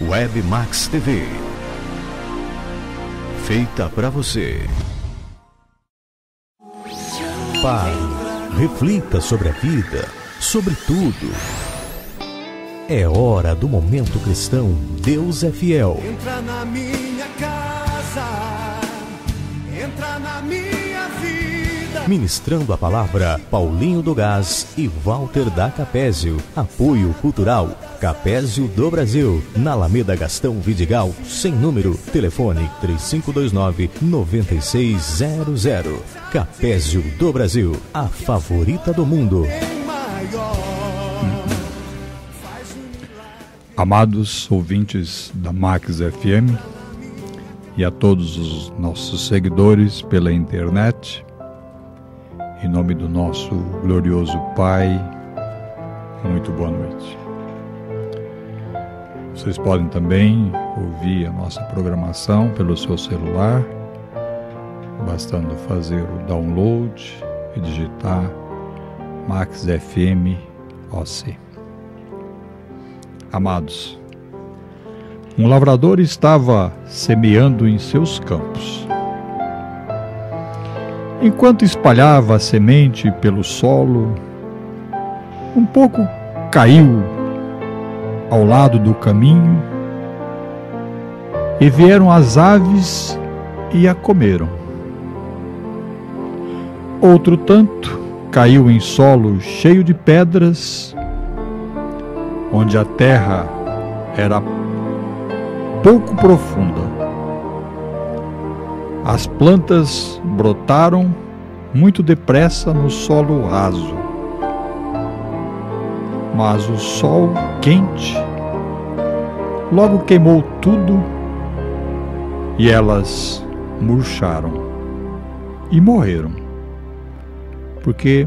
Web Max TV. Feita para você. Pare, reflita sobre a vida, sobre tudo. É hora do Momento Cristão. Deus é fiel. Entra na minha casa, entra na minha vida. Ministrando a palavra, Paulinho do Gás e Walter da Capésio. Apoio Cultural, Capésio do Brasil. Na Alameda Gastão Vidigal, sem número. Telefone 3529-9600. Capésio do Brasil, a favorita do mundo. Amados ouvintes da Max FM e a todos os nossos seguidores pela internet, em nome do nosso glorioso Pai, muito boa noite. Vocês podem também ouvir a nossa programação pelo seu celular, bastando fazer o download e digitar Max FM OC. Amados, um lavrador estava semeando em seus campos. Enquanto espalhava a semente pelo solo, um pouco caiu ao lado do caminho e vieram as aves e a comeram. Outro tanto caiu em solo cheio de pedras, onde a terra era pouco profunda. As plantas brotaram muito depressa no solo raso, mas o sol quente logo queimou tudo e elas murcharam e morreram, porque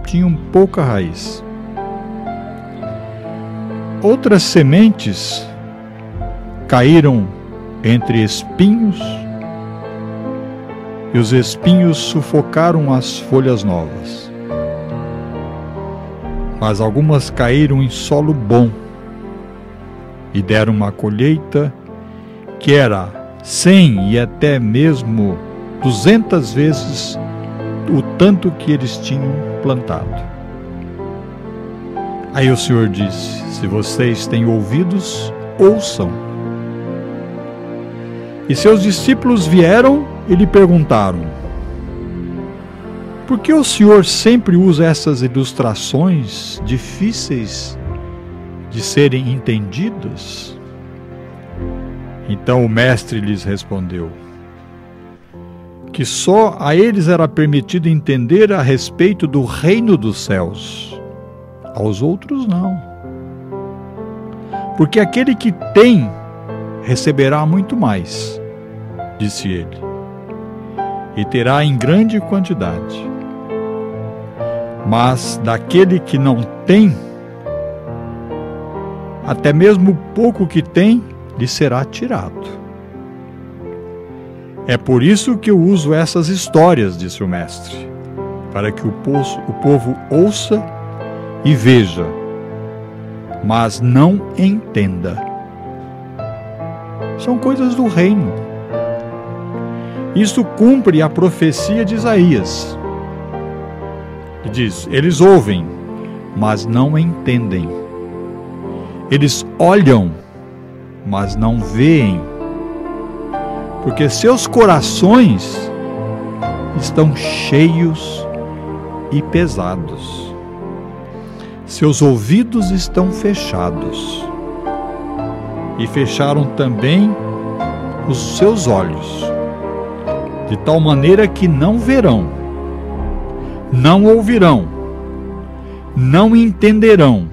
tinham pouca raiz. Outras sementes caíram entre espinhos e os espinhos sufocaram as folhas novas. Mas algumas caíram em solo bom e deram uma colheita que era 100 e até mesmo 200 vezes o tanto que eles tinham plantado. Aí o Senhor disse: se vocês têm ouvidos, ouçam. E seus discípulos vieram e lhe perguntaram: por que o Senhor sempre usa essas ilustrações difíceis de serem entendidas? Então o mestre lhes respondeu que só a eles era permitido entender a respeito do reino dos céus, aos outros não. Porque aquele que tem receberá muito mais, disse ele, e terá em grande quantidade. Mas daquele que não tem, até mesmo o pouco que tem lhe será tirado. É por isso que eu uso essas histórias, disse o mestre, para que o povo ouça e veja, mas não entenda. São coisas do reino. Isso cumpre a profecia de Isaías. E diz: eles ouvem, mas não entendem. Eles olham, mas não veem, porque seus corações estão cheios e pesados. Seus ouvidos estão fechados, e fecharam também os seus olhos, de tal maneira que não verão, não ouvirão, não entenderão,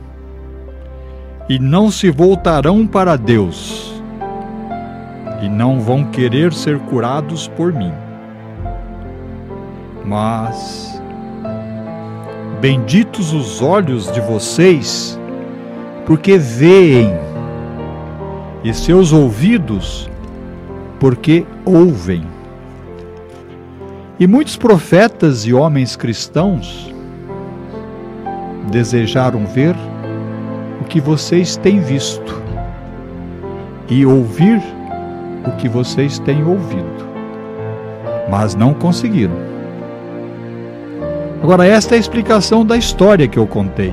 e não se voltarão para Deus, e não vão querer ser curados por mim. Mas benditos os olhos de vocês, porque veem, e seus ouvidos, porque ouvem. E muitos profetas e homens cristãos desejaram ver o que vocês têm visto, e ouvir o que vocês têm ouvido, mas não conseguiram. Agora, esta é a explicação da história que eu contei,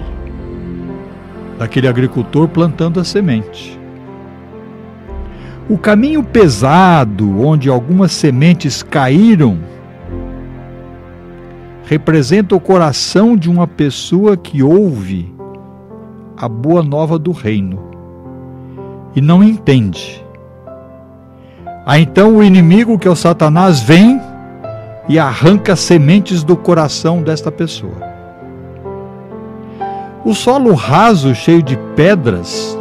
daquele agricultor plantando a semente. O caminho pesado, onde algumas sementes caíram, representa o coração de uma pessoa que ouve a boa nova do reino e não entende. Aí então o inimigo, que é o Satanás, vem e arranca sementes do coração desta pessoa. O solo raso, cheio de pedras,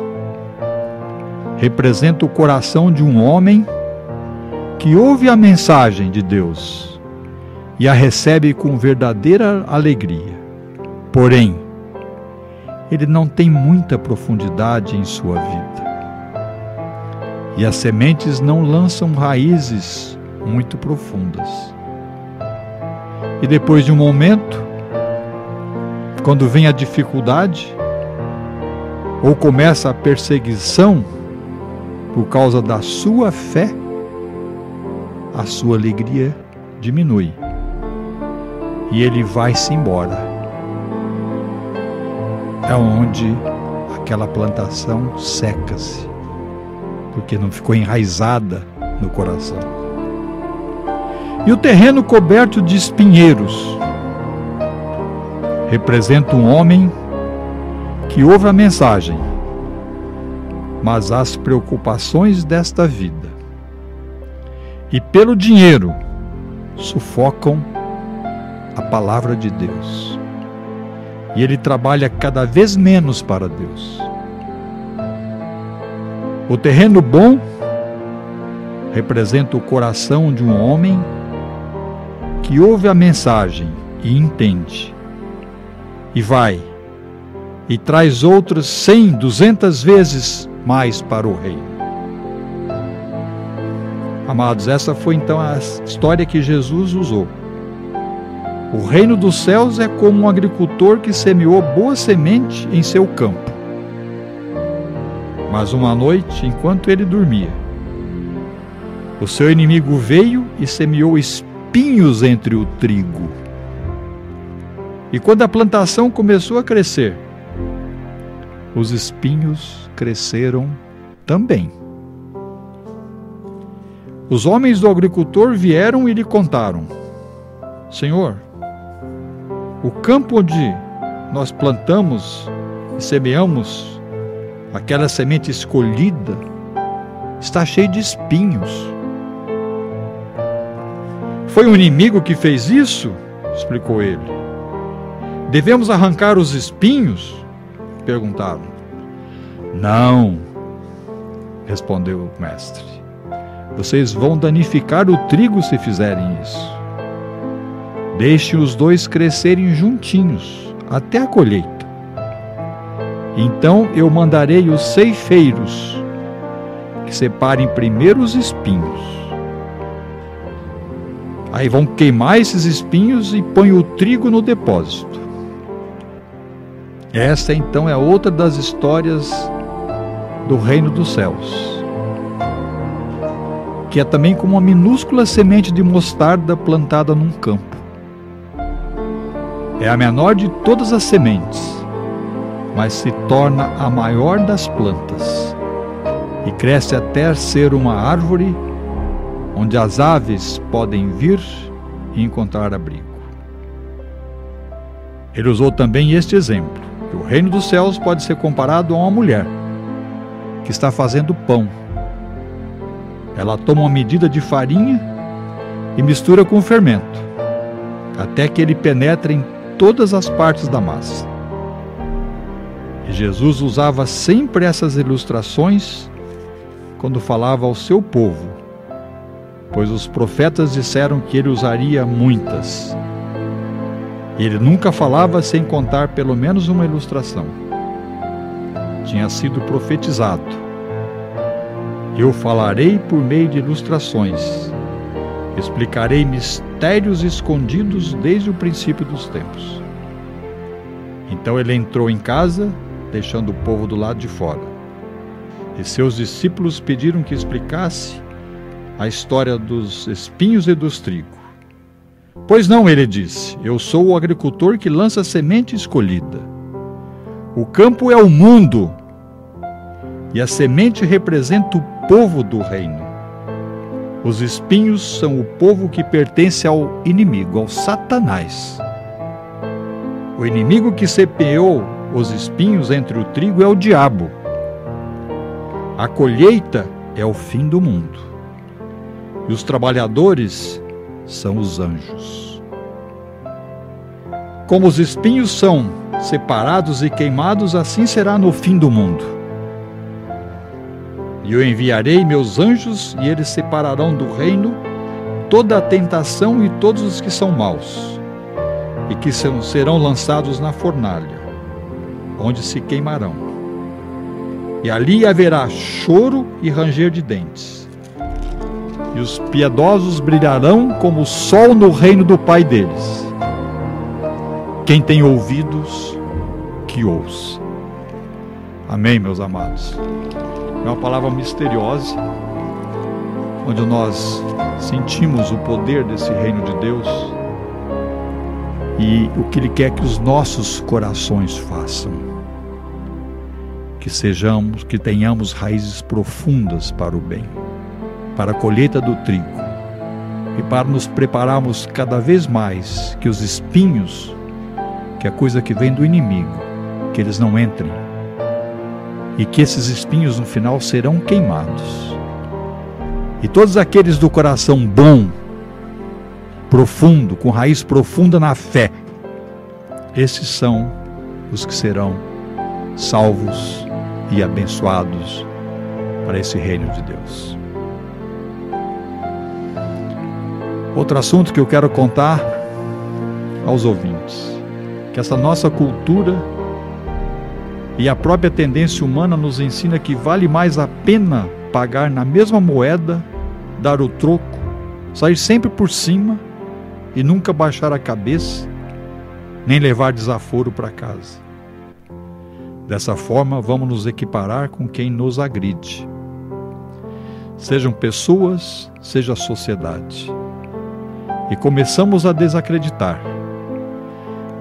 representa o coração de um homem que ouve a mensagem de Deus e a recebe com verdadeira alegria. Porém, ele não tem muita profundidade em sua vida. E as sementes não lançam raízes muito profundas. E depois de um momento, quando vem a dificuldade, ou começa a perseguição por causa da sua fé, a sua alegria diminui. E ele vai-se embora. É onde aquela plantação seca-se, porque não ficou enraizada no coração. E o terreno coberto de espinheiros representa um homem que ouve a mensagem, mas as preocupações desta vida e pelo dinheiro sufocam a palavra de Deus. E ele trabalha cada vez menos para Deus. O terreno bom representa o coração de um homem que ouve a mensagem e entende, e vai e traz outras 100, 200 vezes mais para o reino. Amados, essa foi então a história que Jesus usou. O reino dos céus é como um agricultor que semeou boa semente em seu campo. Mas uma noite, enquanto ele dormia, o seu inimigo veio e semeou espinhos entre o trigo. E quando a plantação começou a crescer, os espinhos cresceram também. Os homens do agricultor vieram e lhe contaram: Senhor, o campo onde nós plantamos e semeamos aquela semente escolhida está cheio de espinhos. Foi o inimigo que fez isso? Explicou ele. Devemos arrancar os espinhos? Perguntaram. Não, respondeu o mestre. Vocês vão danificar o trigo se fizerem isso. Deixe os dois crescerem juntinhos até a colheita. Então eu mandarei os ceifeiros que separem primeiro os espinhos. Aí vão queimar esses espinhos e põem o trigo no depósito. Esta então é outra das histórias do reino dos céus, que é também como uma minúscula semente de mostarda plantada num campo. É a menor de todas as sementes, mas se torna a maior das plantas e cresce até ser uma árvore onde as aves podem vir e encontrar abrigo. Ele usou também este exemplo, que o reino dos céus pode ser comparado a uma mulher que está fazendo pão. Ela toma uma medida de farinha e mistura com fermento, até que ele penetre em todas as partes da massa. E Jesus usava sempre essas ilustrações quando falava ao seu povo, pois os profetas disseram que ele usaria muitas. E ele nunca falava sem contar pelo menos uma ilustração. Tinha sido profetizado: eu falarei por meio de ilustrações, explicarei mistérios escondidos desde o princípio dos tempos. Então ele entrou em casa, deixando o povo do lado de fora. E seus discípulos pediram que explicasse a história dos espinhos e dos trigo. Pois não, ele disse, eu sou o agricultor que lança a semente escolhida. O campo é o mundo, e a semente representa o povo do reino. Os espinhos são o povo que pertence ao inimigo, ao Satanás. O inimigo que semeou os espinhos entre o trigo é o diabo. A colheita é o fim do mundo. E os trabalhadores são os anjos. Como os espinhos são separados e queimados, assim será no fim do mundo. E eu enviarei meus anjos, e eles separarão do reino toda a tentação e todos os que são maus, e que serão lançados na fornalha, onde se queimarão. E ali haverá choro e ranger de dentes. E os piedosos brilharão como o sol no reino do Pai deles. Quem tem ouvidos, que ouça. Amém, meus amados. É uma palavra misteriosa, onde nós sentimos o poder desse reino de Deus e o que Ele quer que os nossos corações façam. Que tenhamos raízes profundas para o bem, para a colheita do trigo, e para nos prepararmos cada vez mais que os espinhos, que é a coisa que vem do inimigo, que eles não entrem, e que esses espinhos no final serão queimados. E todos aqueles do coração bom, profundo, com raiz profunda na fé, esses são os que serão salvos e abençoados para esse reino de Deus. Outro assunto que eu quero contar aos ouvintes, que essa nossa cultura e a própria tendência humana nos ensina que vale mais a pena pagar na mesma moeda, dar o troco, sair sempre por cima e nunca baixar a cabeça, nem levar desaforo para casa. Dessa forma, vamos nos equiparar com quem nos agride. Sejam pessoas, seja a sociedade. E começamos a desacreditar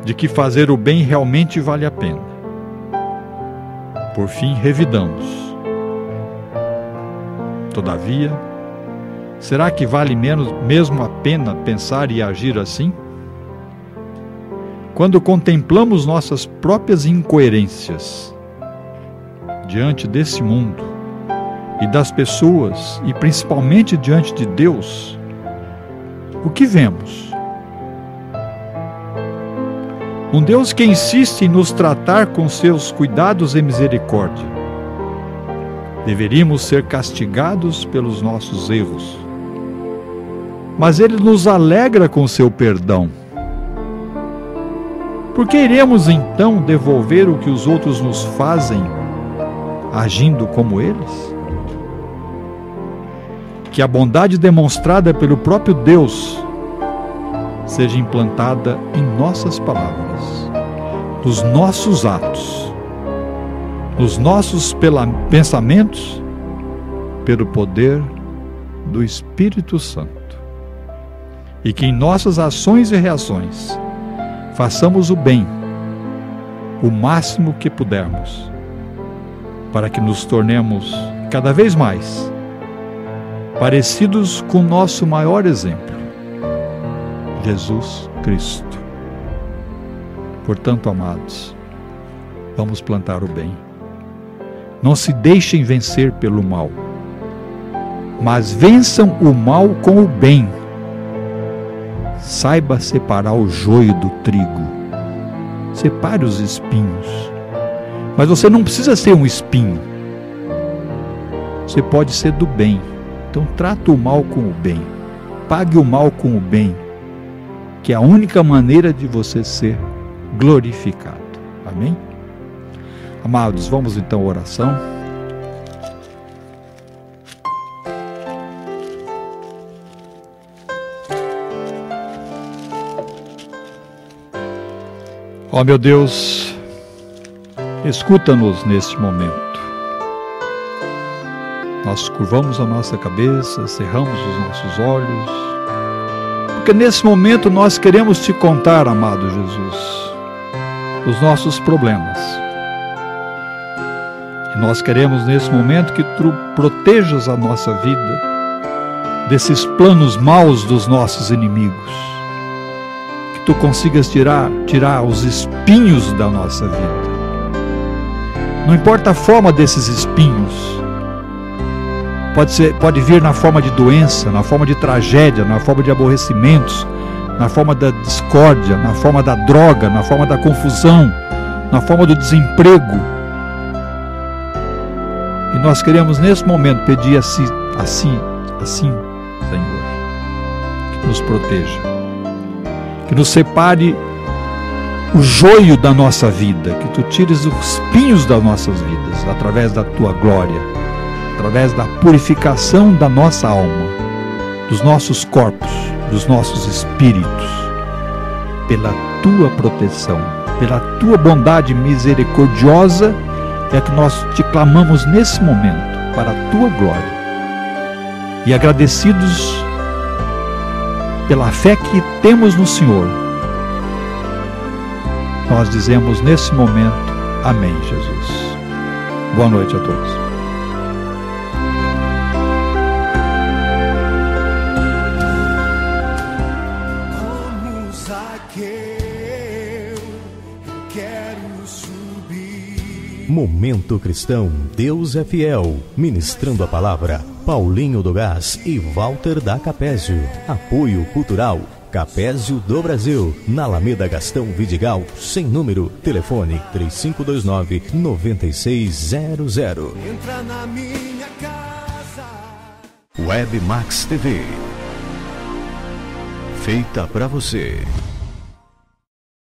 de que fazer o bem realmente vale a pena. Por fim, revidamos. Todavia, será que vale mesmo a pena pensar e agir assim? Quando contemplamos nossas próprias incoerências diante desse mundo e das pessoas, e principalmente diante de Deus, o que vemos? Um Deus que insiste em nos tratar com seus cuidados e misericórdia. Deveríamos ser castigados pelos nossos erros, mas Ele nos alegra com seu perdão. Por que iremos então devolver o que os outros nos fazem, agindo como eles? Que a bondade demonstrada pelo próprio Deus seja implantada em nossas palavras, nos nossos atos, nos nossos pensamentos, pelo poder do Espírito Santo. E que em nossas ações e reações façamos o bem, o máximo que pudermos, para que nos tornemos cada vez mais parecidos com o nosso maior exemplo, Jesus Cristo. Portanto, amados, vamos plantar o bem. Não se deixem vencer pelo mal, mas vençam o mal com o bem. Saiba separar o joio do trigo. Separe os espinhos. Mas você não precisa ser um espinho. Você pode ser do bem. Então trata o mal com o bem. Pague o mal com o bem, que é a única maneira de você ser glorificado. Amém? Amados, vamos então à oração. Ó meu Deus, escuta-nos neste momento. nós curvamos a nossa cabeça, cerramos os nossos olhos, porque nesse momento nós queremos te contar, amado Jesus, os nossos problemas. E nós queremos nesse momento que tu protejas a nossa vida desses planos maus dos nossos inimigos, que tu consigas tirar os espinhos da nossa vida. Não importa a forma desses espinhos, pode vir na forma de doença, na forma de tragédia, na forma de aborrecimentos, na forma da discórdia, na forma da droga, na forma da confusão, na forma do desemprego. E nós queremos nesse momento pedir assim, Senhor, que nos proteja, que nos separe o joio da nossa vida, que tu tires os espinhos das nossas vidas, através da tua glória, através da purificação da nossa alma, dos nossos corpos, dos nossos espíritos, pela tua proteção, pela tua bondade misericordiosa, é que nós te clamamos nesse momento, para a tua glória. E agradecidos pela fé que temos no Senhor, nós dizemos nesse momento, amém, Jesus. Boa noite a todos. Como Zaqueu, eu quero subir. Momento Cristão, Deus é Fiel. Ministrando a palavra, Paulinho do Gás e Walter da Capésio. Apoio Cultural, Capésio do Brasil, na Alameda Gastão Vidigal, sem número, telefone 3529-9600. Entra na minha casa. Web Max TV, feita para você.